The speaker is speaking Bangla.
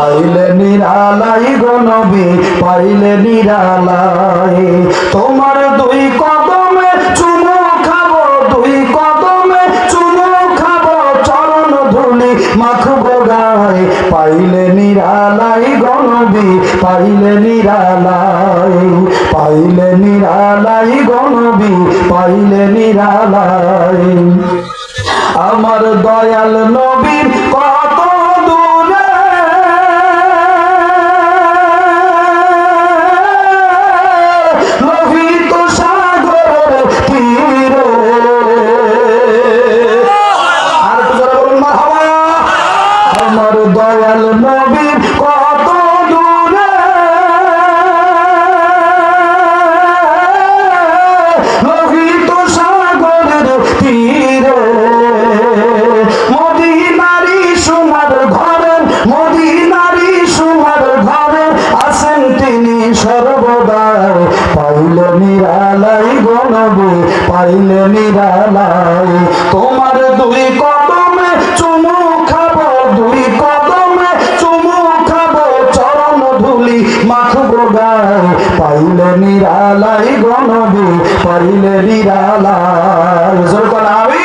পাইলে নিরালাই গো নবী পাইলে নিরালাই তোমার দুই কদমে চুমু খাবো দুই কদমে চুমু খাবো চরণ ধুলি মাখবো গায়ে পাইলে নিরালাই গো নবী পাইলে নিরালাই পাইলে নিরালাই গো নবী পাইলে নিরালাই আমার দয়াল নবীর কত দূরে লোহিত সাগরের তীরে আর একটু জোরে বলুন মারহাবা আমার দয়াল নবীর কত দূরে লোহিত সাগরের তীরে মদিনারি সোনার ঘরে মদিনারি সোনার ঘরে আছেন তিনি সর্বদা পাইলে নিরালাই গো নবী পাইলে নিরালাই তোমার দুই কদমে চুমু খাবো দুই কদমে চুমু খাবো চরণ ধুলি মাখবো গায়ে পাইলে নিরালাই গো নবী পাইলে নিরালাই জোর করে আমি